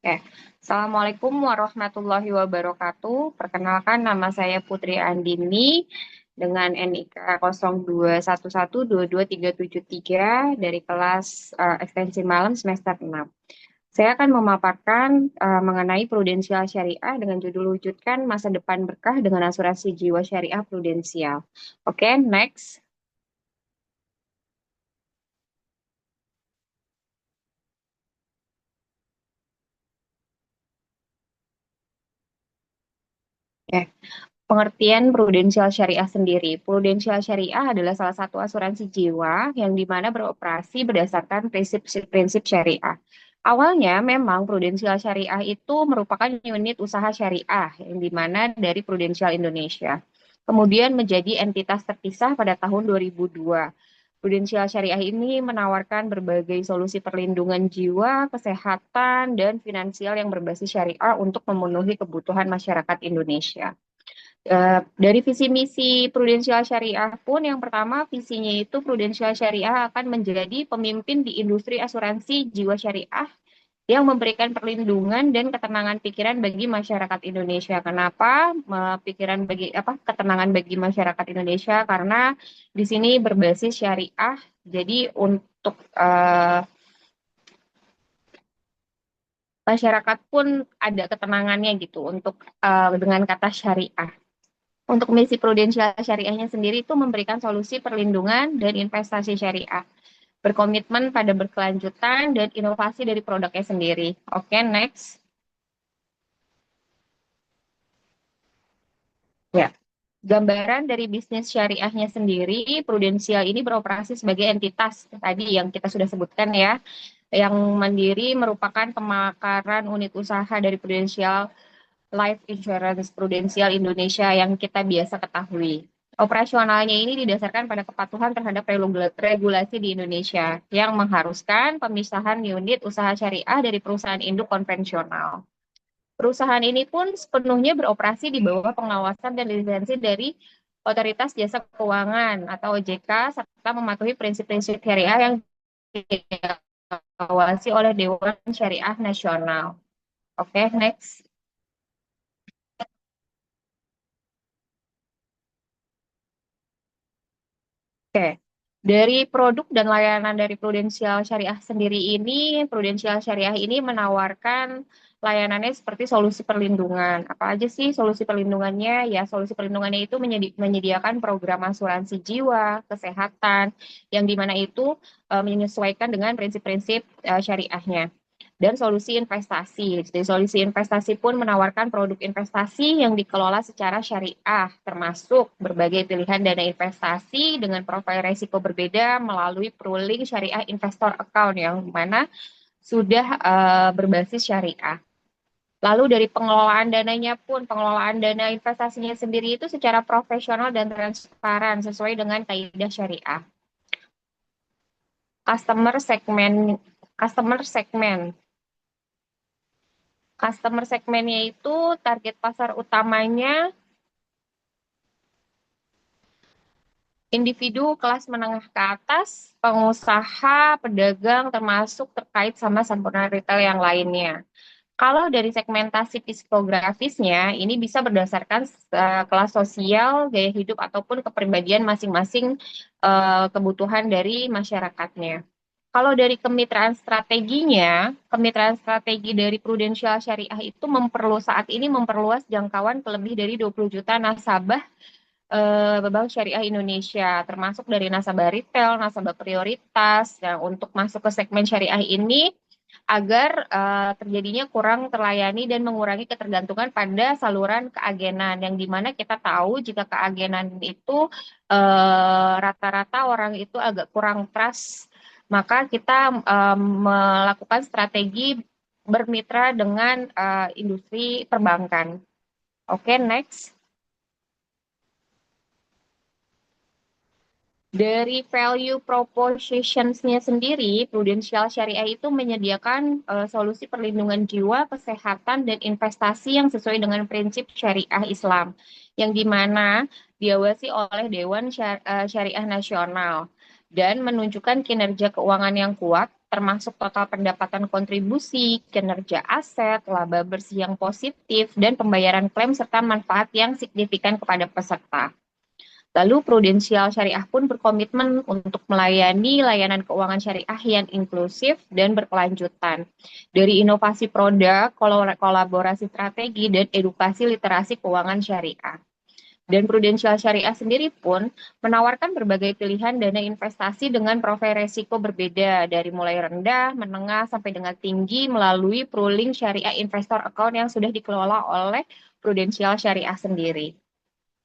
Oke, Assalamualaikum warahmatullahi wabarakatuh. Perkenalkan nama saya Putri Andini dengan NIK 0211222373 dari kelas ekstensi malam semester 6. Saya akan memaparkan mengenai prudensial syariah dengan judul wujudkan masa depan berkah dengan asuransi jiwa syariah prudensial. Oke, next. Oke. Pengertian prudensial syariah sendiri. Prudensial syariah adalah salah satu asuransi jiwa yang dimana beroperasi berdasarkan prinsip-prinsip syariah. Awalnya memang prudensial syariah itu merupakan unit usaha syariah yang dimana dari Prudensial Indonesia. Kemudian menjadi entitas terpisah pada tahun 2002. Prudensial syariah ini menawarkan berbagai solusi perlindungan jiwa, kesehatan, dan finansial yang berbasis syariah untuk memenuhi kebutuhan masyarakat Indonesia. Dari visi misi prudensial syariah pun yang pertama visinya itu prudensial syariah akan menjadi pemimpin di industri asuransi jiwa syariah yang memberikan perlindungan dan ketenangan pikiran bagi masyarakat Indonesia. Kenapa pikiran bagi ketenangan bagi masyarakat Indonesia? Karena di sini berbasis syariah. Jadi untuk masyarakat pun ada ketenangannya gitu untuk dengan kata syariah. Untuk misi prudensial syariahnya sendiri itu memberikan solusi perlindungan dan investasi syariah, berkomitmen pada berkelanjutan dan inovasi dari produknya sendiri. Oke, next. Ya, gambaran dari bisnis syariahnya sendiri, prudensial ini beroperasi sebagai entitas tadi yang kita sudah sebutkan ya, yang mandiri merupakan pemakaran unit usaha dari prudensial Life Insurance Prudensial Indonesia yang kita biasa ketahui. Operasionalnya ini didasarkan pada kepatuhan terhadap regulasi di Indonesia yang mengharuskan pemisahan unit usaha syariah dari perusahaan induk konvensional. Perusahaan ini pun sepenuhnya beroperasi di bawah pengawasan dan lisensi dari Otoritas Jasa Keuangan atau OJK serta mematuhi prinsip-prinsip syariah yang diawasi oleh Dewan Syariah Nasional. Oke, next. Oke, dari produk dan layanan dari Prudensial Syariah sendiri ini, Prudensial Syariah ini menawarkan layanannya seperti solusi perlindungan. Apa aja sih solusi perlindungannya? Ya, solusi perlindungannya itu menyediakan program asuransi jiwa, kesehatan, yang dimana itu menyesuaikan dengan prinsip-prinsip syariahnya dan solusi investasi. Jadi solusi investasi pun menawarkan produk investasi yang dikelola secara syariah, termasuk berbagai pilihan dana investasi dengan profil risiko berbeda melalui pooling syariah investor account yang mana sudah berbasis syariah. Lalu dari pengelolaan dananya pun, pengelolaan dana investasinya sendiri itu secara profesional dan transparan sesuai dengan kaidah syariah. Customer segment, customer segment Customer segmennya itu target pasar utamanya individu kelas menengah ke atas, pengusaha, pedagang, termasuk terkait sama sampurna retail yang lainnya. Kalau dari segmentasi psikografisnya, ini bisa berdasarkan kelas sosial, gaya hidup, ataupun kepribadian masing-masing kebutuhan dari masyarakatnya. Kalau dari kemitraan strategi dari Prudential Syariah itu saat ini memperluas jangkauan ke lebih dari 20 juta nasabah bank syariah Indonesia, termasuk dari nasabah retail, nasabah prioritas. Nah, untuk masuk ke segmen syariah ini agar terjadinya kurang terlayani dan mengurangi ketergantungan pada saluran keagenan, yang dimana kita tahu jika keagenan itu rata-rata orang itu agak kurang trust, maka kita melakukan strategi bermitra dengan industri perbankan. Oke, next. Dari value propositions-nya sendiri, Prudential Syariah itu menyediakan solusi perlindungan jiwa, kesehatan, dan investasi yang sesuai dengan prinsip syariah Islam, yang dimana diawasi oleh Dewan Syariah Nasional dan menunjukkan kinerja keuangan yang kuat, termasuk total pendapatan kontribusi, kinerja aset, laba bersih yang positif, dan pembayaran klaim serta manfaat yang signifikan kepada peserta. Lalu Prudensial Syariah pun berkomitmen untuk melayani layanan keuangan syariah yang inklusif dan berkelanjutan. Dari inovasi produk, kolaborasi strategi, dan edukasi literasi keuangan syariah. Dan Prudensial Syariah sendiri pun menawarkan berbagai pilihan dana investasi dengan profil resiko berbeda, dari mulai rendah, menengah, sampai dengan tinggi melalui pooling syariah investor account yang sudah dikelola oleh Prudensial Syariah sendiri.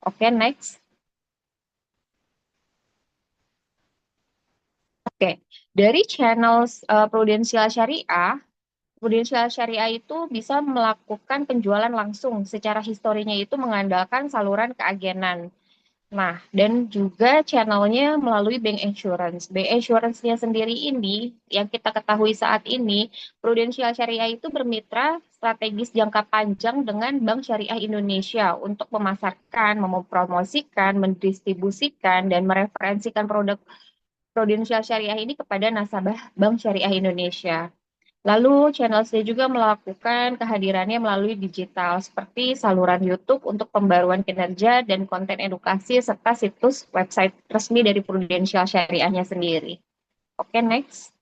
Oke, next. Oke, dari channel Prudensial Syariah, Prudensial Syariah itu bisa melakukan penjualan langsung. Secara historinya itu mengandalkan saluran keagenan. Nah, dan juga channelnya melalui bank insurance. Bank insurance-nya sendiri ini, yang kita ketahui saat ini, Prudensial Syariah itu bermitra strategis jangka panjang dengan Bank Syariah Indonesia untuk memasarkan, mempromosikan, mendistribusikan, dan mereferensikan produk Prudensial Syariah ini kepada nasabah Bank Syariah Indonesia. Lalu channel saya juga melakukan kehadirannya melalui digital seperti saluran YouTube untuk pembaruan kinerja dan konten edukasi serta situs website resmi dari Prudensial Syariahnya sendiri. Oke, next.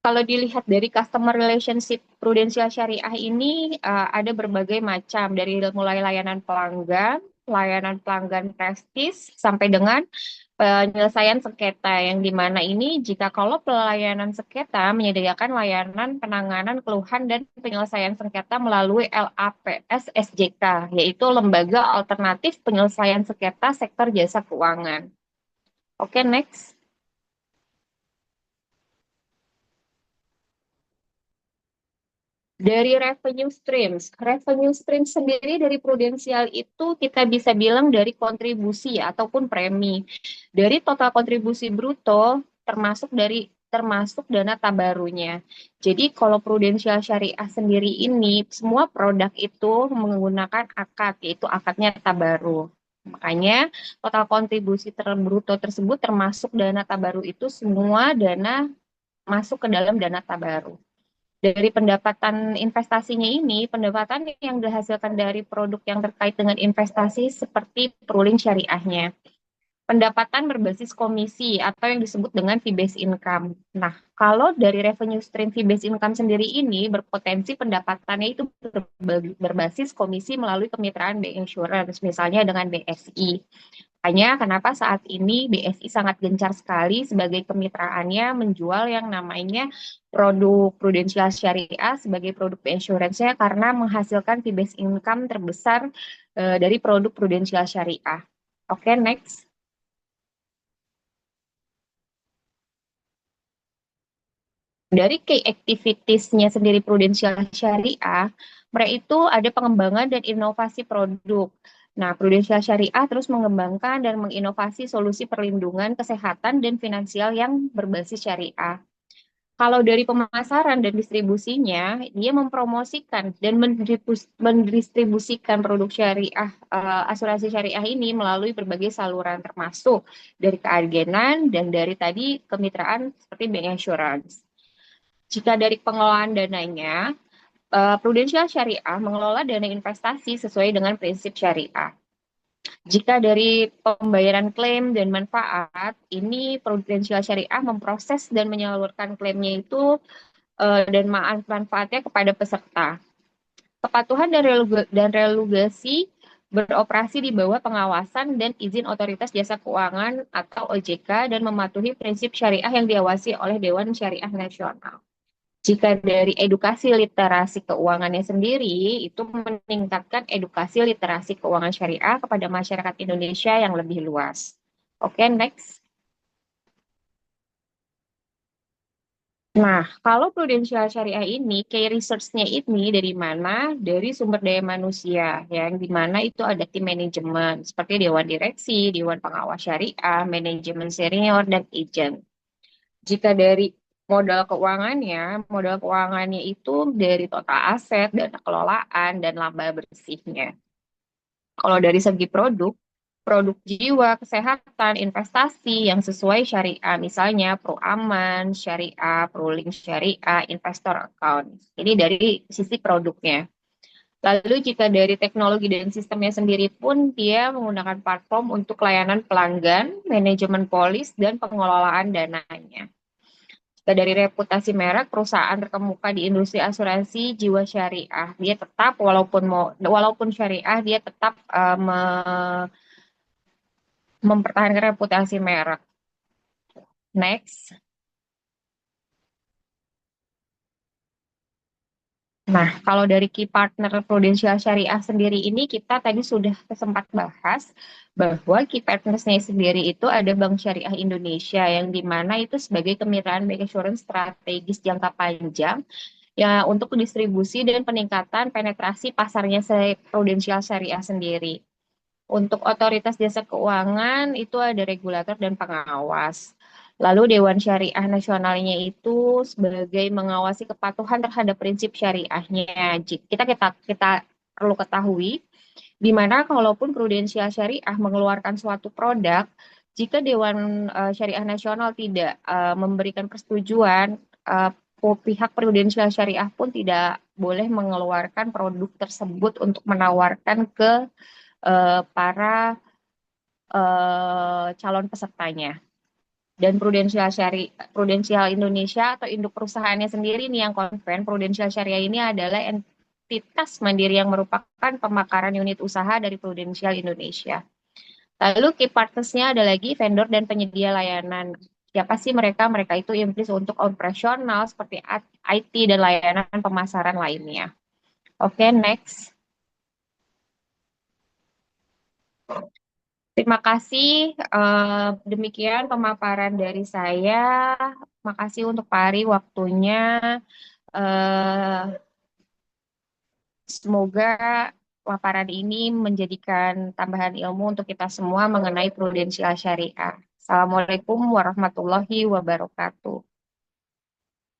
Kalau dilihat dari customer relationship Prudensial Syariah ini ada berbagai macam dari mulai layanan pelanggan prestis sampai dengan penyelesaian sengketa yang dimana ini jika kalau pelayanan sengketa menyediakan layanan penanganan keluhan dan penyelesaian sengketa melalui LAPS SJK, yaitu Lembaga Alternatif Penyelesaian Sengketa Sektor Jasa Keuangan. Oke, next. Dari revenue streams sendiri dari prudensial itu kita bisa bilang dari kontribusi ataupun premi. Dari total kontribusi bruto termasuk dana tabarunya. Jadi kalau prudensial syariah sendiri ini semua produk itu menggunakan akad, yaitu akadnya tabaru. Makanya total kontribusi bruto tersebut termasuk dana tabaru itu semua dana masuk ke dalam dana tabaru. Dari pendapatan investasinya ini, pendapatan yang dihasilkan dari produk yang terkait dengan investasi seperti pooling syariahnya. Pendapatan berbasis komisi atau yang disebut dengan fee-based income. Nah, kalau dari revenue stream fee-based income sendiri ini berpotensi pendapatannya itu berbasis komisi melalui kemitraan bank insurance, misalnya dengan BSI. Makanya kenapa saat ini BSI sangat gencar sekali sebagai kemitraannya menjual yang namanya produk prudensial syariah sebagai produk insurance-nya karena menghasilkan fee-based income terbesar dari produk prudensial syariah. Oke, next. Dari key activities-nya sendiri prudensial syariah, mereka itu ada pengembangan dan inovasi produk. Nah, prudensial syariah terus mengembangkan dan menginovasi solusi perlindungan kesehatan dan finansial yang berbasis syariah. Kalau dari pemasaran dan distribusinya, dia mempromosikan dan mendistribusikan produk syariah, asuransi syariah ini melalui berbagai saluran termasuk dari keagenan dan dari tadi kemitraan seperti bank insurance. Jika dari pengelolaan dananya, Prudential Syariah mengelola dana investasi sesuai dengan prinsip syariah. Jika dari pembayaran klaim dan manfaat, ini Prudential Syariah memproses dan menyalurkan klaimnya itu dan manfaatnya kepada peserta. Kepatuhan dan relugasi beroperasi di bawah pengawasan dan izin Otoritas Jasa Keuangan atau OJK dan mematuhi prinsip syariah yang diawasi oleh Dewan Syariah Nasional. Jika dari edukasi literasi keuangannya sendiri, itu meningkatkan edukasi literasi keuangan syariah kepada masyarakat Indonesia yang lebih luas. Oke, next. Nah, kalau prudensial syariah ini, key research-nya ini dari mana? Dari sumber daya manusia, yang di mana itu ada tim manajemen, seperti Dewan Direksi, Dewan Pengawas Syariah, manajemen senior, dan agent. Jika dari modal keuangannya itu dari total aset, dana kelolaan, dan laba bersihnya. Kalau dari segi produk, produk jiwa, kesehatan, investasi yang sesuai syariah, misalnya Pro Aman, syariah, Pro Link syariah, investor account. Ini dari sisi produknya. Lalu jika dari teknologi dan sistemnya sendiri pun dia menggunakan platform untuk layanan pelanggan, manajemen polis, dan pengelolaan dananya. Jika dari reputasi merek, perusahaan terkemuka di industri asuransi jiwa syariah, dia tetap walaupun syariah, dia tetap mempertahankan reputasi merek. Next. Nah, kalau dari key partner Prudential Syariah sendiri ini kita tadi sudah sempat bahas bahwa key partnersnya sendiri itu ada Bank Syariah Indonesia yang dimana itu sebagai kemitraan bank insurance strategis jangka panjang ya untuk distribusi dan peningkatan penetrasi pasarnya Prudential Syariah sendiri. Untuk otoritas jasa keuangan itu ada regulator dan pengawas. Lalu Dewan Syariah Nasionalnya itu sebagai mengawasi kepatuhan terhadap prinsip syariahnya. Kita perlu ketahui di mana kalaupun prudensial syariah mengeluarkan suatu produk, jika Dewan Syariah Nasional tidak memberikan persetujuan, pihak prudensial syariah pun tidak boleh mengeluarkan produk tersebut untuk menawarkan ke para calon pesertanya. Dan Prudensial Indonesia atau induk perusahaannya sendiri nih yang konven, Prudensial Syariah ini adalah entitas mandiri yang merupakan pemakaran unit usaha dari Prudensial Indonesia. Lalu key partners-nya ada lagi vendor dan penyedia layanan. Siapa sih mereka? Mereka itu implis untuk operasional seperti IT dan layanan pemasaran lainnya. Oke, next. Terima kasih. Demikian pemaparan dari saya. Makasih untuk Pari waktunya. Eh, Semoga paparan ini menjadikan tambahan ilmu untuk kita semua mengenai prudensial syariah. Assalamualaikum warahmatullahi wabarakatuh.